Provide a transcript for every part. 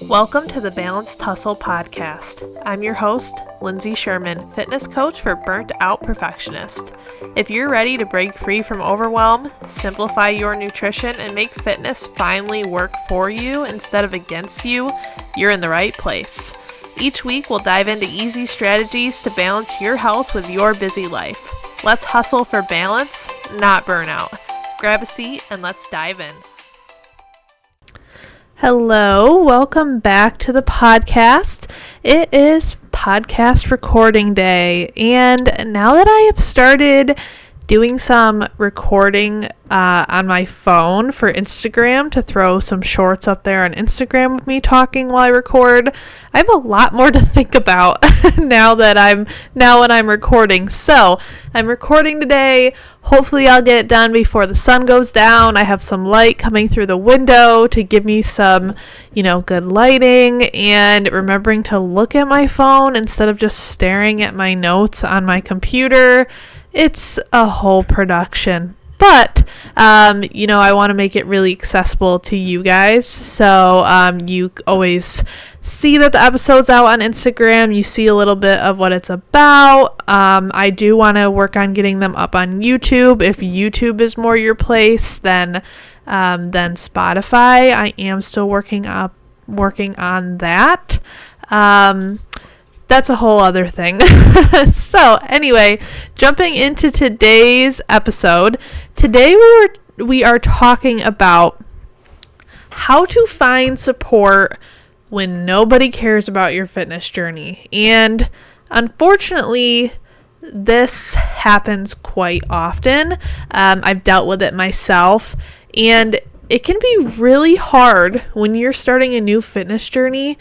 Welcome to the Balanced Hustle podcast. I'm your host, Lindsay Sherman, fitness coach for burnt out perfectionist. If you're ready to break free from overwhelm, simplify your nutrition, and make fitness finally work for you instead of against you, you're in the right place. Each week, we'll dive into easy strategies to balance your health with your busy life. Let's hustle for balance, not burnout. Grab a seat and let's dive in. Hello, welcome back to the podcast. It is podcast recording day, and now that I have started doing some recording on my phone for Instagram to throw some shorts up there on Instagram of me talking while I record, I have a lot more to think about now when I'm recording. So I'm recording today. Hopefully I'll get it done before the sun goes down. I have some light coming through the window to give me some, good lighting, and remembering to look at my phone instead of just staring at my notes on my computer. It's a whole production, but, I want to make it really accessible to you guys. So, you always see that the episode's out on Instagram. You see a little bit of what it's about. I do want to work on getting them up on YouTube. If YouTube is more your place than Spotify, I am still working on that. That's a whole other thing. So anyway, jumping into today's episode. Today we are talking about how to find support when nobody cares about your fitness journey. And unfortunately, this happens quite often. I've dealt with it myself, and it can be really hard when you're starting a new fitness journey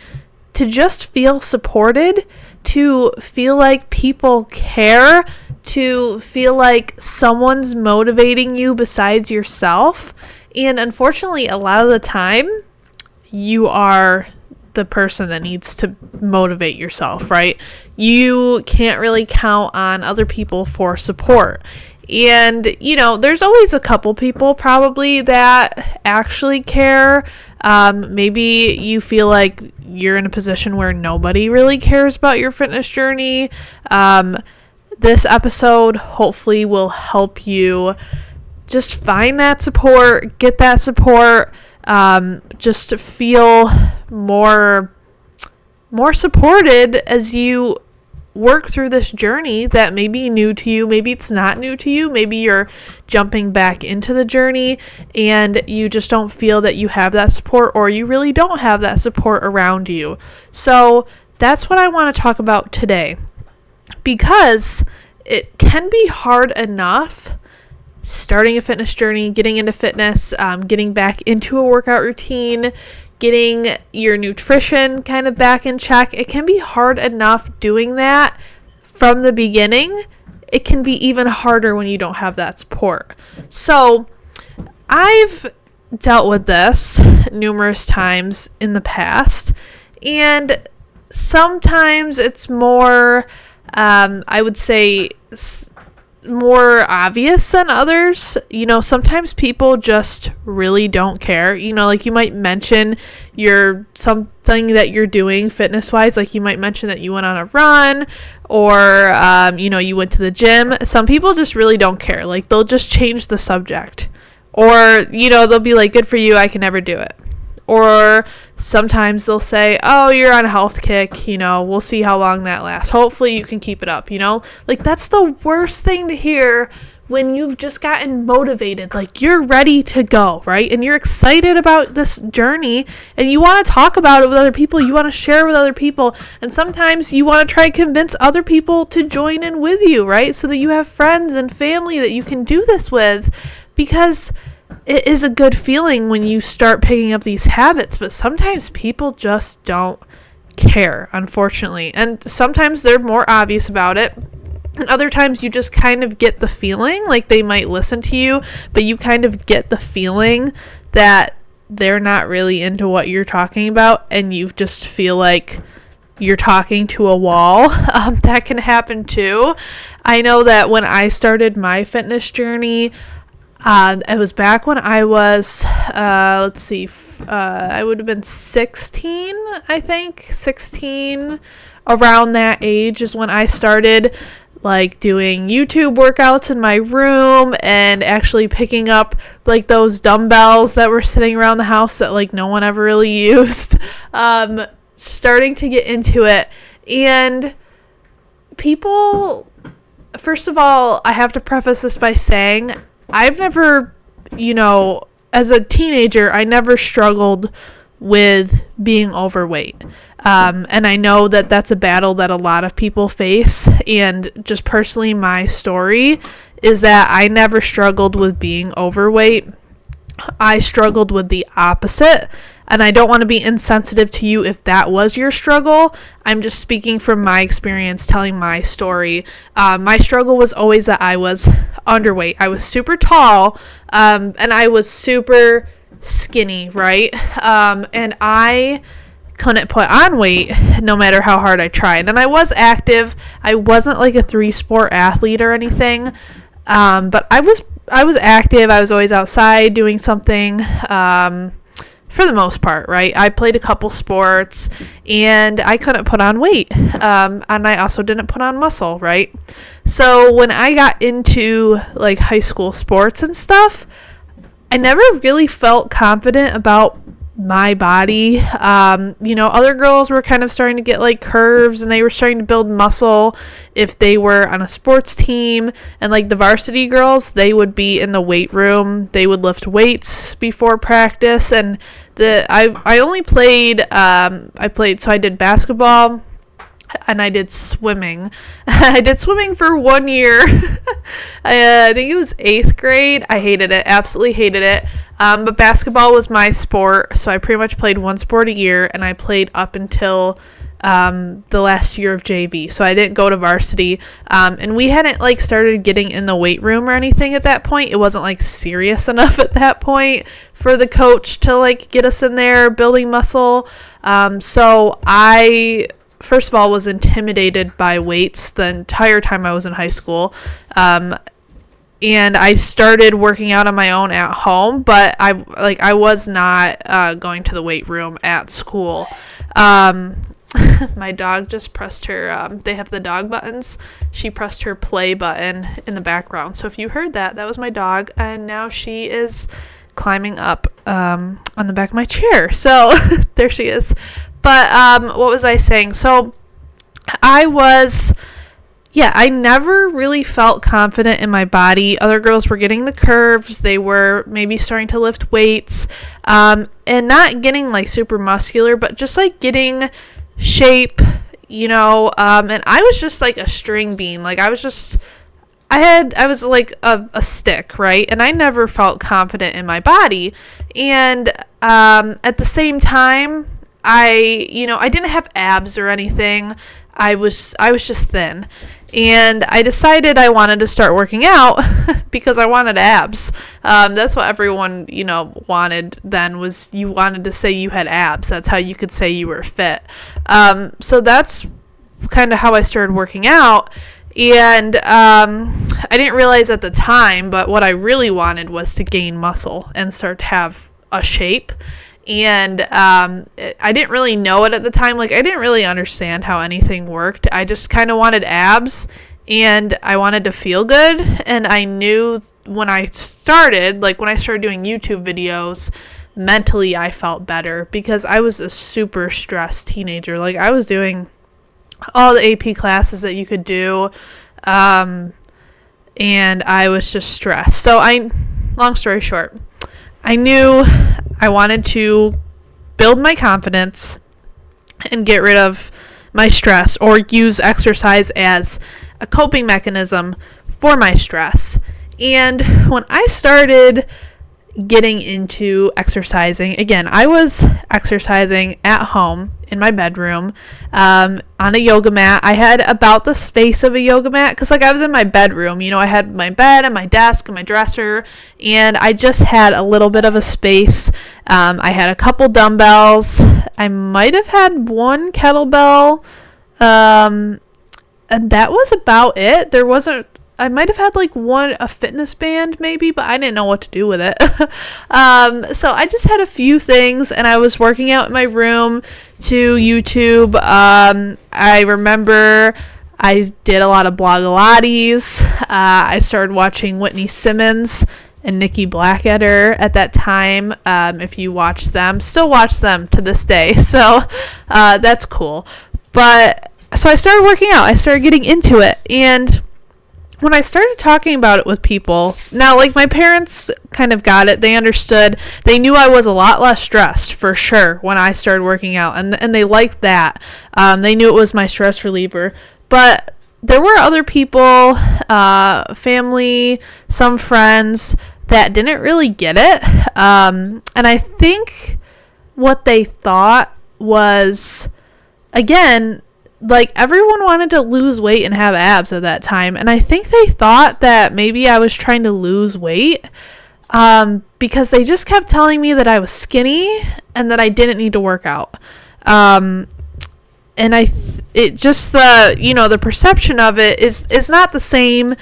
to just feel supported, to feel like people care, to feel like someone's motivating you besides yourself. And unfortunately, a lot of the time, you are the person that needs to motivate yourself, right? You can't really count on other people for support. And, there's always a couple people probably that actually care. Maybe you feel like you're in a position where nobody really cares about your fitness journey. This episode hopefully will help you just find that support, get that support, just to feel more supported as you work through this journey that may be new to you. Maybe it's not new to you. Maybe you're jumping back into the journey and you just don't feel that you have that support, or you really don't have that support around you. So that's what I want to talk about today, because it can be hard enough starting a fitness journey, getting into fitness, getting back into a workout routine, getting your nutrition kind of back in check. It can be hard enough doing that from the beginning. It can be even harder when you don't have that support. So I've dealt with this numerous times in the past, and sometimes it's more, I would say, more obvious than others. Sometimes people just really don't care. Like you might mention something that you're doing fitness wise, like you might mention that you went on a run, or you went to the gym. Some people just really don't care. Like they'll just change the subject, or they'll be like, good for you, I can never do it. Or sometimes they'll say, oh, you're on a health kick, we'll see how long that lasts. Hopefully you can keep it up, Like that's the worst thing to hear when you've just gotten motivated, like you're ready to go, right? And you're excited about this journey and you want to talk about it with other people. You want to share with other people. And sometimes you want to try to convince other people to join in with you, right? So that you have friends and family that you can do this with, because it is a good feeling when you start picking up these habits, but sometimes people just don't care, unfortunately. And sometimes they're more obvious about it. And other times you just kind of get the feeling like they might listen to you, but you kind of get the feeling that they're not really into what you're talking about, and you just feel like you're talking to a wall. That can happen too. I know that when I started my fitness journey, It was back when I was, I would have been 16, I think. 16, around that age is when I started, like, doing YouTube workouts in my room and actually picking up, like, those dumbbells that were sitting around the house that, like, no one ever really used. Starting to get into it. And people, first of all, I have to preface this by saying, I've never, as a teenager, I never struggled with being overweight. And I know that that's a battle that a lot of people face. And just personally, my story is that I never struggled with being overweight. I struggled with the opposite. And I don't want to be insensitive to you if that was your struggle. I'm just speaking from my experience, telling my story. My struggle was always that I was underweight. I was super tall, and I was super skinny, right? And I couldn't put on weight no matter how hard I tried. And I was active. I wasn't like a 3-sport athlete or anything, but I was active. I was always outside doing something. For the most part, right? I played a couple sports and I couldn't put on weight. And I also didn't put on muscle, right? So when I got into like high school sports and stuff, I never really felt confident about my body. Other girls were kind of starting to get like curves and they were starting to build muscle if they were on a sports team. And like the varsity girls, they would be in the weight room. They would lift weights before practice. And I only played, so I did basketball and I did swimming. I did swimming for 1 year. I think it was 8th grade. I hated it. Absolutely hated it. But basketball was my sport. So I pretty much played one sport a year and I played up until the last year of JV. So I didn't go to varsity. And we hadn't like started getting in the weight room or anything at that point. It wasn't like serious enough at that point for the coach to like get us in there building muscle. So I, first of all, was intimidated by weights the entire time I was in high school. And I started working out on my own at home, but I was not going to the weight room at school. My dog just pressed her, they have the dog buttons. She pressed her play button in the background. So if you heard that, that was my dog. And now she is climbing up on the back of my chair. So there she is. But what was I saying? So I never really felt confident in my body. Other girls were getting the curves. They were maybe starting to lift weights, and not getting like super muscular, but just like getting shape, and I was just like a string bean. Like I was like a stick, right? And I never felt confident in my body. And at the same time, I didn't have abs or anything. I was just thin. And I decided I wanted to start working out because I wanted abs. That's what everyone, wanted then, was you wanted to say you had abs. That's how you could say you were fit. So that's kind of how I started working out. And I didn't realize at the time, but what I really wanted was to gain muscle and start to have a shape. And I didn't really know it at the time. Like, I didn't really understand how anything worked. I just kind of wanted abs, and I wanted to feel good. And I knew when I started doing YouTube videos, mentally I felt better because I was a super stressed teenager. Like, I was doing all the AP classes that you could do, and I was just stressed. So long story short, I knew I wanted to build my confidence and get rid of my stress, or use exercise as a coping mechanism for my stress. And when I started getting into exercising, again, I was exercising at home in my bedroom, on a yoga mat. I had about the space of a yoga mat because I was in my bedroom. I had my bed and my desk and my dresser, and I just had a little bit of a space. I had a couple dumbbells. I might have had one kettlebell, and that was about it. There wasn't I might have had like a fitness band maybe, but I didn't know what to do with it. So I just had a few things, and I was working out in my room to YouTube. I remember I did a lot of Blogilates. I started watching Whitney Simmons and Nikki Blackketter at that time. If you watch them, still watch them to this day. So that's cool. But so I started working out. I started getting into it. And when I started talking about it with people, now, like, my parents kind of got it. They understood. They knew I was a lot less stressed, for sure, when I started working out. And they liked that. They knew it was my stress reliever. But there were other people, family, some friends that didn't really get it. And I think what they thought was, again, like, everyone wanted to lose weight and have abs at that time. And I think they thought that maybe I was trying to lose weight because they just kept telling me that I was skinny and that I didn't need to work out. And the perception of it is not the same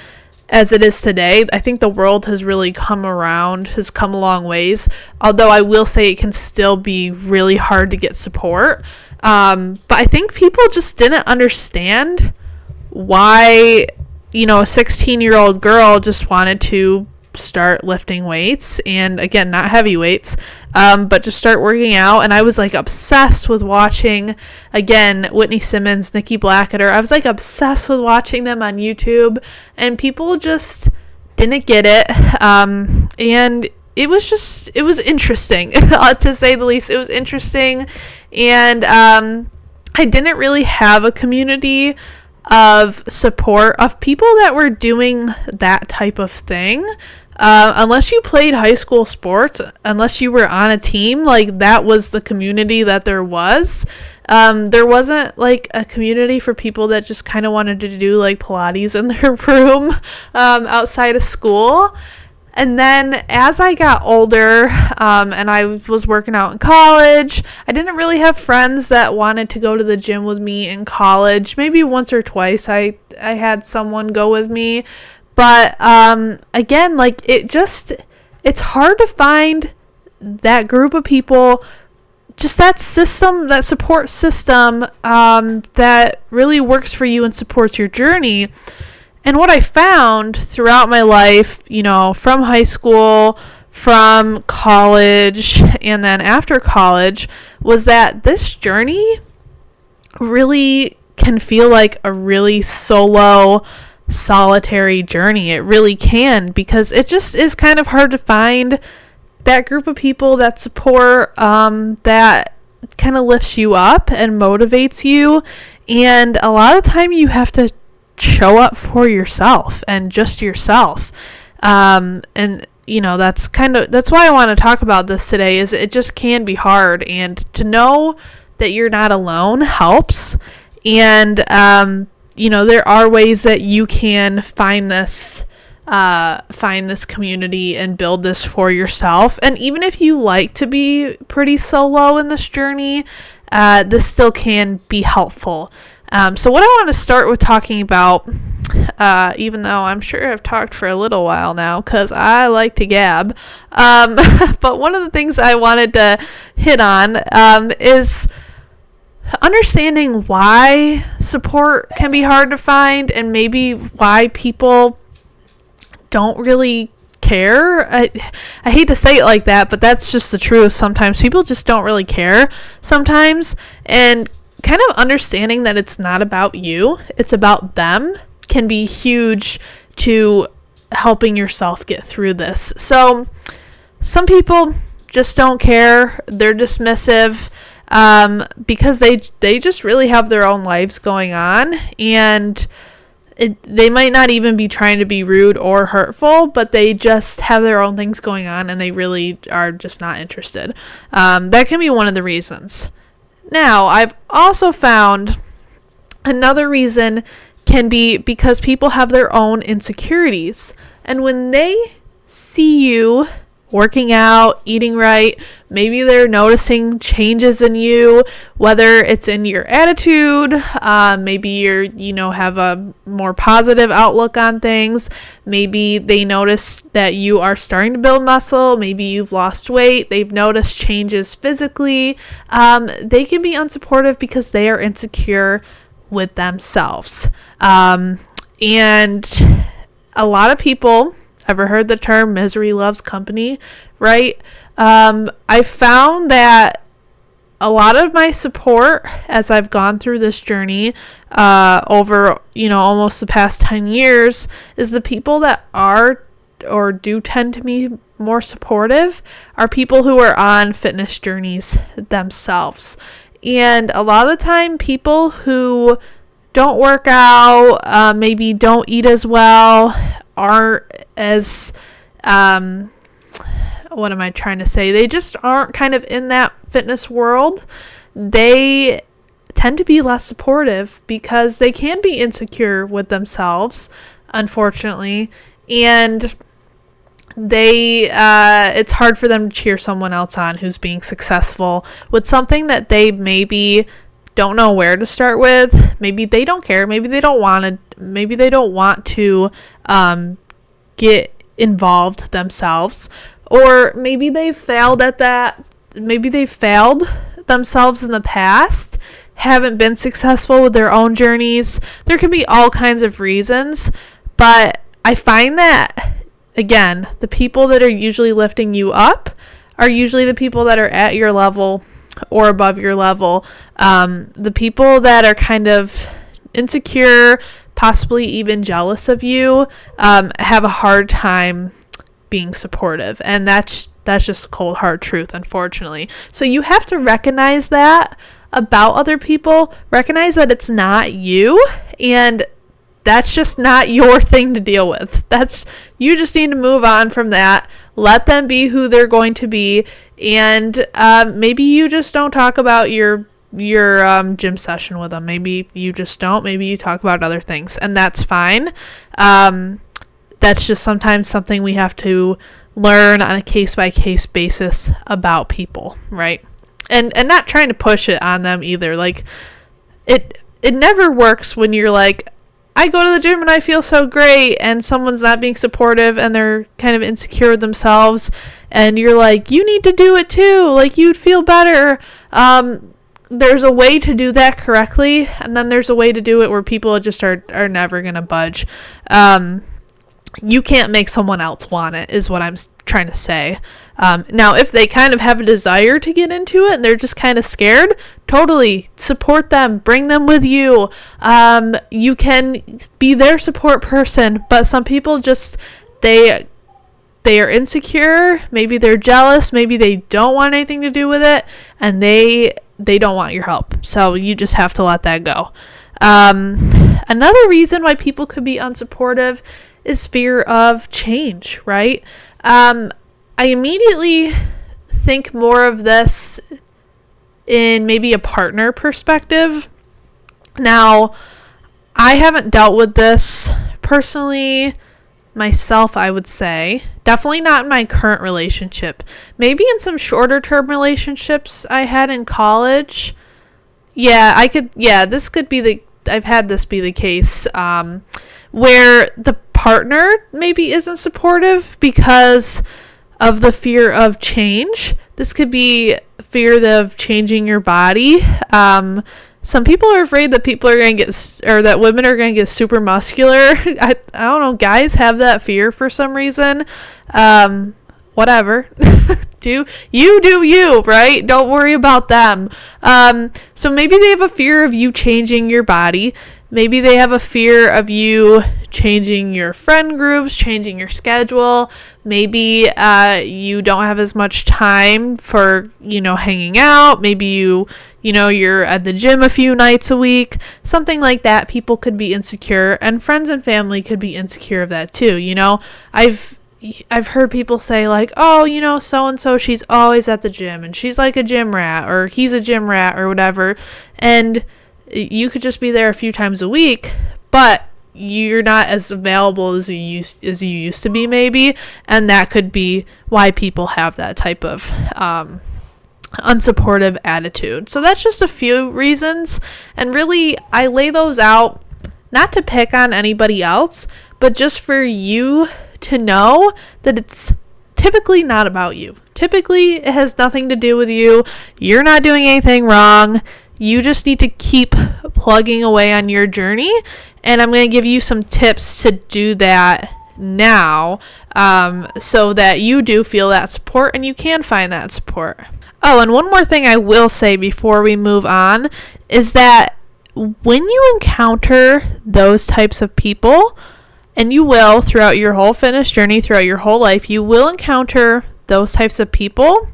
as it is today. I think the world has really come a long ways. Although I will say it can still be really hard to get support. But I think people just didn't understand why, a 16-year-old girl just wanted to start lifting weights, and again, not heavy weights, but just start working out. And I was like obsessed with watching, again, Whitney Simmons, Nikki Blackketter. I was like obsessed with watching them on YouTube, and people just didn't get it. And it was interesting, to say the least. It was interesting. And I didn't really have a community of support of people that were doing that type of thing. Unless you played high school sports, unless you were on a team, like, that was the community that there was. There wasn't like a community for people that just kind of wanted to do like Pilates in their room outside of school. And then as I got older, and I was working out in college, I didn't really have friends that wanted to go to the gym with me in college. Maybe once or twice I had someone go with me. But again, like, it's hard to find that group of people, just that system, that support system that really works for you and supports your journey. And what I found throughout my life, from high school, from college, and then after college, was that this journey really can feel like a really solitary journey. It really can, because it just is kind of hard to find that group of people that support, that kind of lifts you up and motivates you. And a lot of time you have to show up for yourself and just yourself. And that's why I want to talk about this today, is it just can be hard, and to know that you're not alone helps. And there are ways that you can find this community and build this for yourself. And even if you like to be pretty solo in this journey, this still can be helpful. So what I want to start with talking about, even though I'm sure I've talked for a little while now, because I like to gab, but one of the things I wanted to hit on is understanding why support can be hard to find, and maybe why people don't really care. I hate to say it like that, but that's just the truth. Sometimes people just don't really care sometimes, and kind of understanding that it's not about you, it's about them, can be huge to helping yourself get through this. So some people just don't care. They're dismissive, because they just really have their own lives going on, and they might not even be trying to be rude or hurtful, but they just have their own things going on, and they really are just not interested. That can be one of the reasons. Now, I've also found another reason can be because people have their own insecurities. And when they see you working out, eating right. Maybe they're noticing changes in you, whether it's in your attitude, maybe have a more positive outlook on things. Maybe they notice that you are starting to build muscle. Maybe you've lost weight. They've noticed changes physically. They can be unsupportive because they are insecure with themselves. And a lot of people, ever heard the term misery loves company, right? I found that a lot of my support as I've gone through this journey over, almost the past 10 years is the people that are or do tend to be more supportive are people who are on fitness journeys themselves. And a lot of the time, people who don't work out, maybe don't eat as well, aren't as, what am I trying to say? They just aren't kind of in that fitness world. They tend to be less supportive because they can be insecure with themselves, unfortunately. And it's hard for them to cheer someone else on who's being successful with something that they maybe don't know where to start with. Maybe they don't care. Maybe they don't want to get involved themselves, or maybe they failed at that. Maybe they failed themselves in the past, haven't been successful with their own journeys. There can be all kinds of reasons, but I find that, again, the people that are usually lifting you up are usually the people that are at your level or above your level. The people that are kind of insecure, possibly even jealous of you, have a hard time being supportive. And that's just cold hard truth, unfortunately. So you have to recognize that about other people. Recognize that it's not you, and that's just not your thing to deal with. You just need to move on from that. Let them be who they're going to be. And maybe you just don't talk about your gym session with them. Maybe you just don't. Maybe you talk about other things, and that's fine. That's just sometimes something we have to learn on a case-by-case basis about people, right? And not trying to push it on them either. Like, it never works when you're like, I go to the gym and I feel so great, and someone's not being supportive and they're kind of insecure with themselves, and you're like, you need to do it too, like you'd feel better. There's a way to do that correctly, and then there's a way to do it where people just are never gonna budge. You can't make someone else want it, is what I'm trying to say. Now, if they kind of have a desire to get into it and they're just kind of scared, totally support them, bring them with you. You can be their support person, but some people just, they are insecure, maybe they're jealous, maybe they don't want anything to do with it, and they don't want your help. So you just have to let that go. Another reason why people could be unsupportive is fear of change, right? I immediately think more of this in maybe a partner perspective. Now, I haven't dealt with this personally myself, I would say. Definitely not in my current relationship. Maybe in some shorter term relationships I had in college. I've had this be the case, where the partner maybe isn't supportive because of the fear of change. This could be fear of changing your body. Some people are afraid that that women are going to get super muscular. I don't know. Guys have that fear for some reason. Whatever. do you, right? Don't worry about them. So maybe they have a fear of you changing your body. Maybe they have a fear of you changing your friend groups, changing your schedule. Maybe you don't have as much time for, hanging out. Maybe you're at the gym a few nights a week. Something like that. People could be insecure, and friends and family could be insecure of that too. I've heard people say like, oh, so-and-so, she's always at the gym and she's like a gym rat, or he's a gym rat, or whatever. And you could just be there a few times a week, but you're not as available as you used to be, maybe, and that could be why people have that type of unsupportive attitude. So that's just a few reasons, and really I lay those out not to pick on anybody else, but just for you to know that it's typically not about you. Typically it has nothing to do with you. You're not doing anything wrong. You just need to keep plugging away on your journey, and I'm going to give you some tips to do that now, so that you do feel that support and you can find that support. Oh, and one more thing I will say before we move on is that when you encounter those types of people, and you will throughout your whole fitness journey, throughout your whole life, you will encounter those types of people.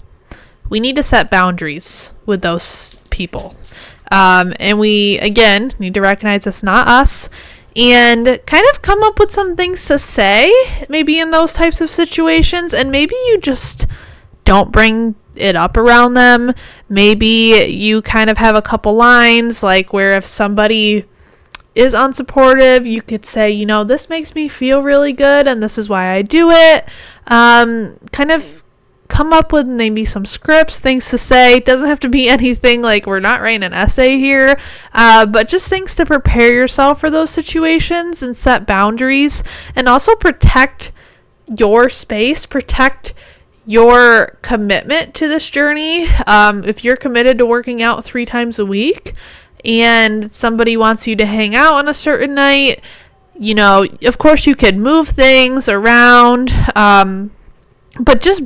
We need to set boundaries with those people. And we, again, need to recognize it's not us, and kind of come up with some things to say, maybe in those types of situations, and maybe you just don't bring it up around them. Maybe you kind of have a couple lines, like where if somebody is unsupportive, you could say, this makes me feel really good, and this is why I do it. Kind of come up with maybe some scripts, things to say. It doesn't have to be anything like we're not writing an essay here, but just things to prepare yourself for those situations and set boundaries, and also protect your space, protect your commitment to this journey. If you're committed to working out 3 times a week and somebody wants you to hang out on a certain night, of course you could move things around, but just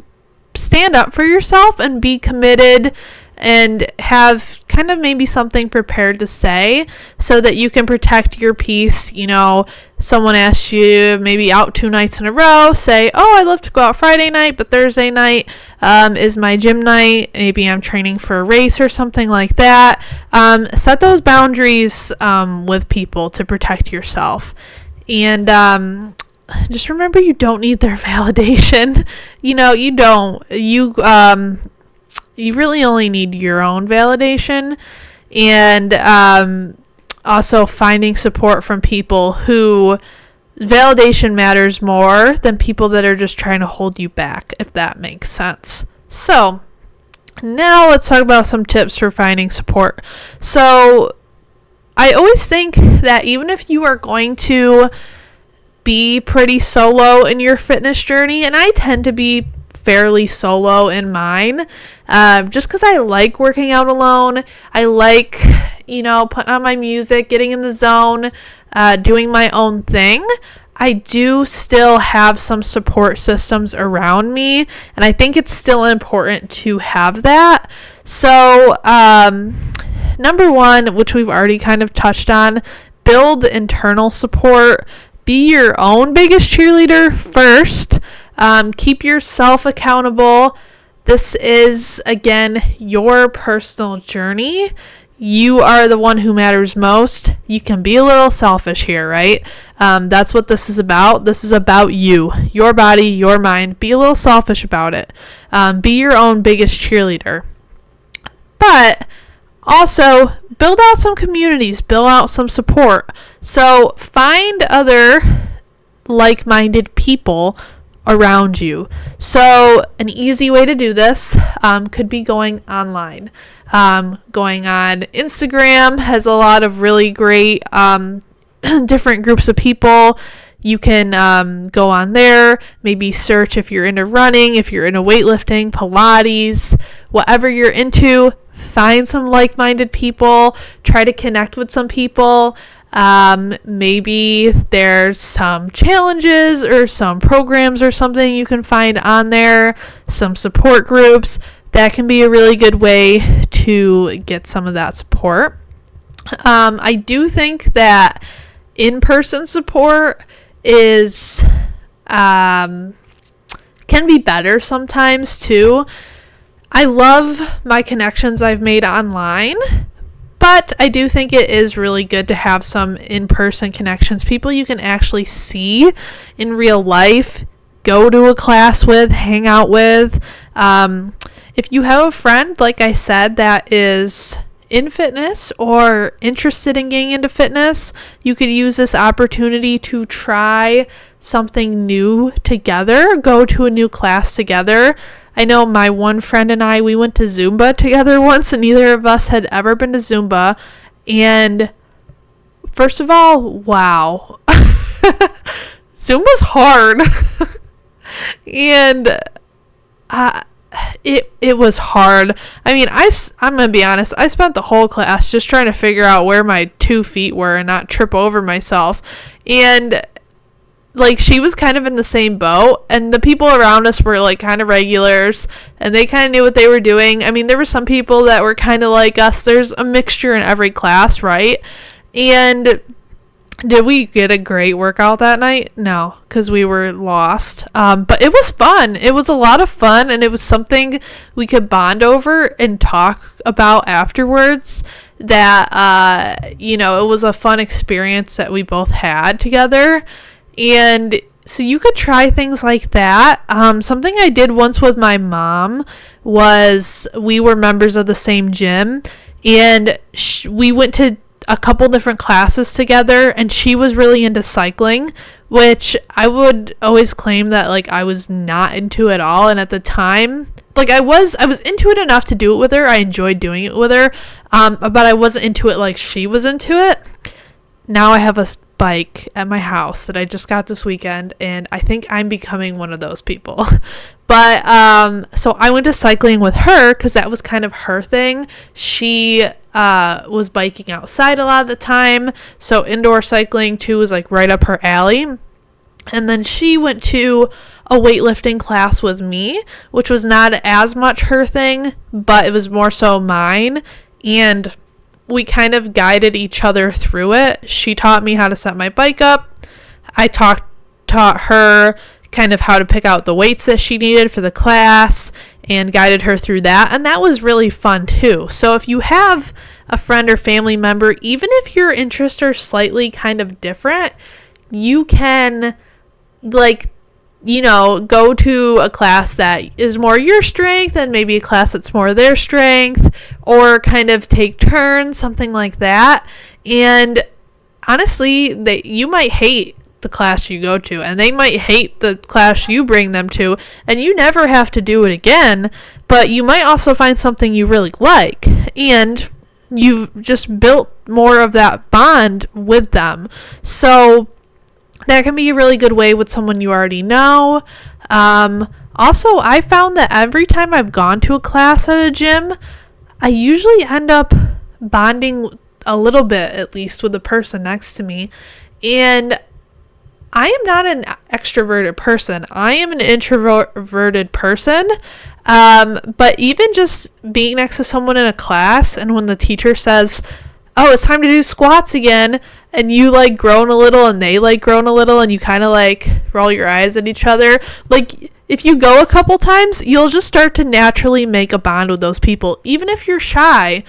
stand up for yourself and be committed and have kind of maybe something prepared to say so that you can protect your peace. Someone asks you maybe out 2 nights in a row, say, I love to go out Friday night, but Thursday night is my gym night. Maybe I'm training for a race or something like that. Set those boundaries with people to protect yourself. And just remember, you don't need their validation. You don't. You really only need your own validation. And also finding support from people who validation matters more than people that are just trying to hold you back, if that makes sense. So now let's talk about some tips for finding support. So I always think that even if you are going to be pretty solo in your fitness journey, and I tend to be fairly solo in mine, just because I like working out alone. I like, putting on my music, getting in the zone, doing my own thing. I do still have some support systems around me, and I think it's still important to have that. So, number one, which we've already kind of touched on, build internal support. Be your own biggest cheerleader first. Keep yourself accountable. This is, again, your personal journey. You are the one who matters most. You can be a little selfish here, right? That's what this is about. This is about you, your body, your mind. Be a little selfish about it. Be your own biggest cheerleader. But also, build out some communities, build out some support. So find other like-minded people around you. So an easy way to do this could be going online. Going on Instagram has a lot of really great different groups of people. You can go on there, maybe search if you're into running, if you're into weightlifting, Pilates, whatever you're into. Find some like-minded people, try to connect with some people. Maybe there's some challenges or some programs or something you can find on there, some support groups. That can be a really good way to get some of that support. I do think that in-person support is can be better sometimes too. I love my connections I've made online, but I do think it is really good to have some in-person connections, people you can actually see in real life, go to a class with, hang out with. If you have a friend, like I said, that is in fitness or interested in getting into fitness, you could use this opportunity to try something new together, go to a new class together. I know my one friend and I, we went to Zumba together once, and neither of us had ever been to Zumba. And first of all, wow. Zumba's hard. And it was hard. I mean, I'm gonna be honest, I spent the whole class just trying to figure out where my 2 feet were and not trip over myself. And like, she was kind of in the same boat, and the people around us were like kind of regulars, and they kind of knew what they were doing. I mean, there were some people that were kind of like us. There's a mixture in every class, right? And did we get a great workout that night? No, because we were lost. But it was fun. It was a lot of fun, and it was something we could bond over and talk about afterwards. That, it was a fun experience that we both had together. And so you could try things like that. Something I did once with my mom was we were members of the same gym, and we went to a couple different classes together, and she was really into cycling, which I would always claim that like I was not into at all. And at the time, like I was into it enough to do it with her. I enjoyed doing it with her, but I wasn't into it like she was into it. Now I have a bike at my house that I just got this weekend, and I think I'm becoming one of those people. But so I went to cycling with her because that was kind of her thing. She was biking outside a lot of the time, so indoor cycling too was like right up her alley. And then she went to a weightlifting class with me, which was not as much her thing, but it was more so mine. And we kind of guided each other through it. She taught me how to set my bike up. I taught her kind of how to pick out the weights that she needed for the class and guided her through that. And that was really fun too. So if you have a friend or family member, even if your interests are slightly kind of different, you can go to a class that is more your strength and maybe a class that's more their strength, or kind of take turns, something like that. And honestly, you might hate the class you go to, and they might hate the class you bring them to, and you never have to do it again, but you might also find something you really like, and you've just built more of that bond with them. So that can be a really good way with someone you already know. Also, I found that every time I've gone to a class at a gym, I usually end up bonding a little bit, at least, with the person next to me. And I am not an extroverted person. I am an introverted person. But even just being next to someone in a class, and when the teacher says, "Oh, it's time to do squats again," and you like groan a little and they like groan a little, and you kind of like roll your eyes at each other, like if you go a couple times, you'll just start to naturally make a bond with those people, even if you're shy,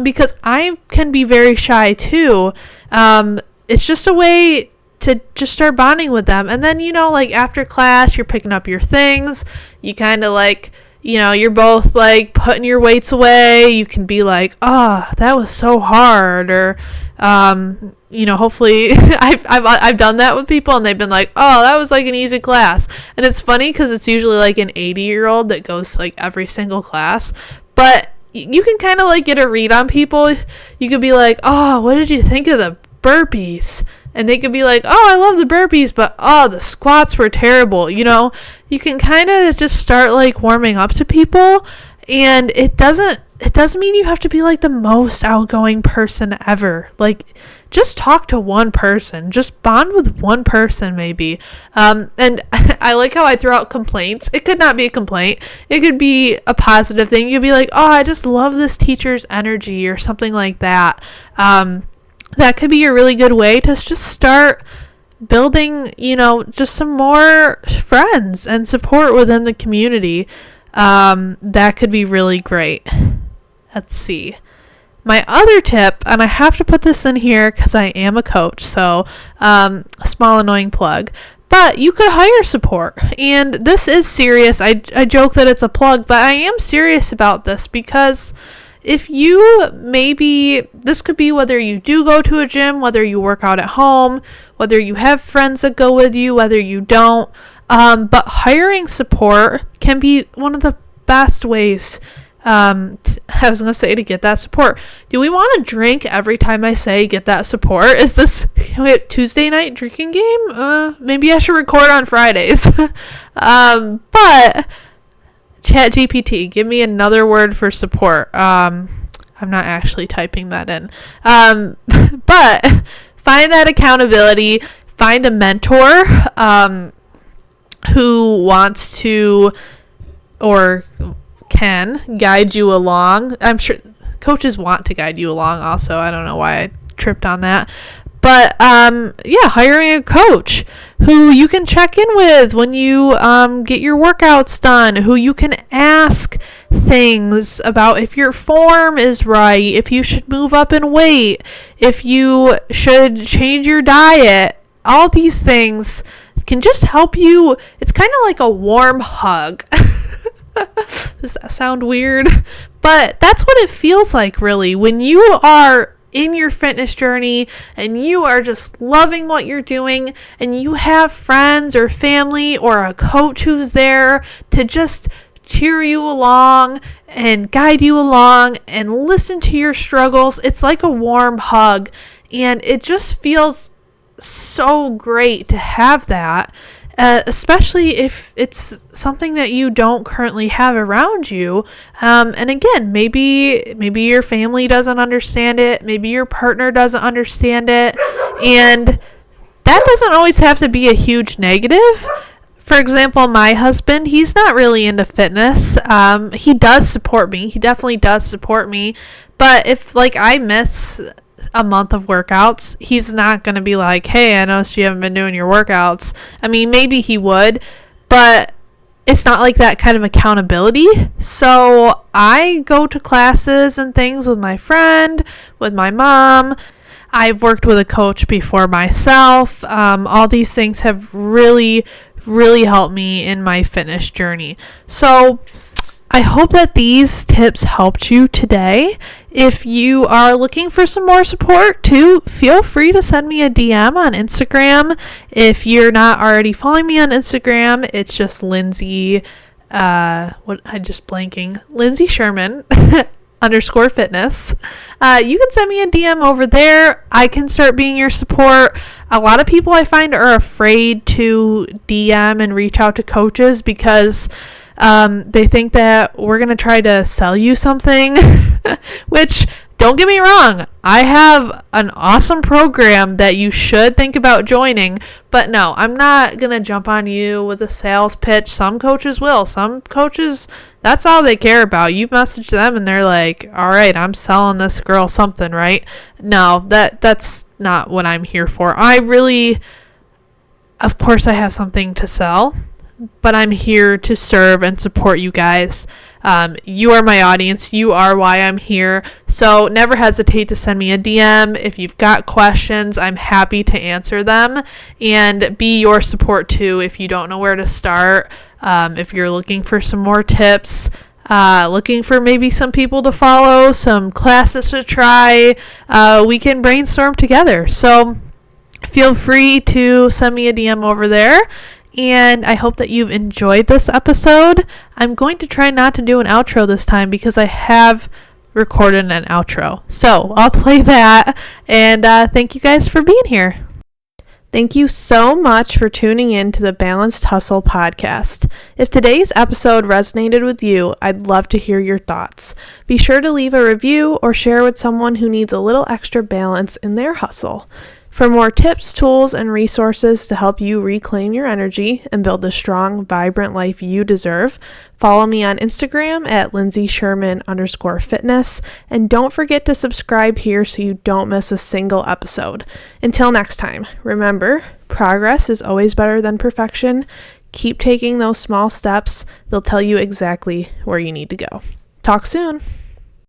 because I can be very shy too. It's just a way to just start bonding with them. And then, like after class, you're picking up your things, you kind of like, you're both like putting your weights away. You can be like, "Oh, that was so hard," or hopefully I've done that with people, and they've been like, "Oh, that was like an easy class." And it's funny because it's usually like an 80-year-old that goes to like every single class, but you can kind of like get a read on people. You could be like, "Oh, what did you think of the burpees?" And they could be like, "Oh, I love the burpees, but the squats were terrible." You can kind of just start like warming up to people, and it doesn't mean you have to be like the most outgoing person ever. Like, just talk to one person, just bond with one person maybe. And I like how I throw out complaints. It could not be a complaint. It could be a positive thing. You could be like, "Oh, I just love this teacher's energy," or something like that. That could be a really good way to just start building, just some more friends and support within the community. That could be really great. Let's see. My other tip, and I have to put this in here because I am a coach, so a small annoying plug, but you could hire support. And this is serious. I joke that it's a plug, but I am serious about this because if you this could be whether you do go to a gym, whether you work out at home, whether you have friends that go with you, whether you don't, but hiring support can be one of the best ways. I was going to say to get that support. Do we want to drink every time I say get that support? Is this Tuesday night drinking game? Maybe I should record on Fridays. But ChatGPT, give me another word for support. I'm not actually typing that in. But find that accountability. Find a mentor who wants to or can guide you along. I'm sure coaches want to guide you along also. I don't know why I tripped on that. But hiring a coach who you can check in with when you get your workouts done, who you can ask things about if your form is right, if you should move up in weight, if you should change your diet. All these things can just help you. It's kind of like a warm hug. Does that sound weird? But that's what it feels like, really, when you are in your fitness journey and you are just loving what you're doing and you have friends or family or a coach who's there to just cheer you along and guide you along and listen to your struggles. It's like a warm hug, and it just feels so great to have that. Especially if it's something that you don't currently have around you. And again, maybe your family doesn't understand it. Maybe your partner doesn't understand it. And that doesn't always have to be a huge negative. For example, my husband, he's not really into fitness. He does support me. He definitely does support me. But if I miss a month of workouts, he's not going to be like, hey, I noticed you haven't been doing your workouts. I mean, maybe he would, but it's not like that kind of accountability. So I go to classes and things with my friend, with my mom. I've worked with a coach before myself. All these things have really, really helped me in my fitness journey. So I hope that these tips helped you today. If you are looking for some more support too, feel free to send me a DM on Instagram. If you're not already following me on Instagram, it's just Lindsay, Lindsay Sherman _fitness. You can send me a DM over there. I can start being your support. A lot of people I find are afraid to DM and reach out to coaches because they think that we're going to try to sell you something, which, don't get me wrong, I have an awesome program that you should think about joining, but no, I'm not going to jump on you with a sales pitch. Some coaches will. Some coaches, that's all they care about. You message them and they're like, all right, I'm selling this girl something, right? No, that's not what I'm here for. Of course I have something to sell, but I'm here to serve and support you guys. You are my audience. You are why I'm here. So never hesitate to send me a DM. If you've got questions, I'm happy to answer them and be your support too if you don't know where to start. If you're looking for some more tips, looking for maybe some people to follow, some classes to try, we can brainstorm together. So feel free to send me a DM over there. And I hope that you've enjoyed this episode. I'm going to try not to do an outro this time because I have recorded an outro. So I'll play that. And thank you guys for being here. Thank you so much for tuning in to the Balanced Hustle podcast. If today's episode resonated with you, I'd love to hear your thoughts. Be sure to leave a review or share with someone who needs a little extra balance in their hustle. For more tips, tools, and resources to help you reclaim your energy and build the strong, vibrant life you deserve, follow me on Instagram at Lindsay Sherman _fitness, and don't forget to subscribe here so you don't miss a single episode. Until next time, remember, progress is always better than perfection. Keep taking those small steps. They'll tell you exactly where you need to go. Talk soon.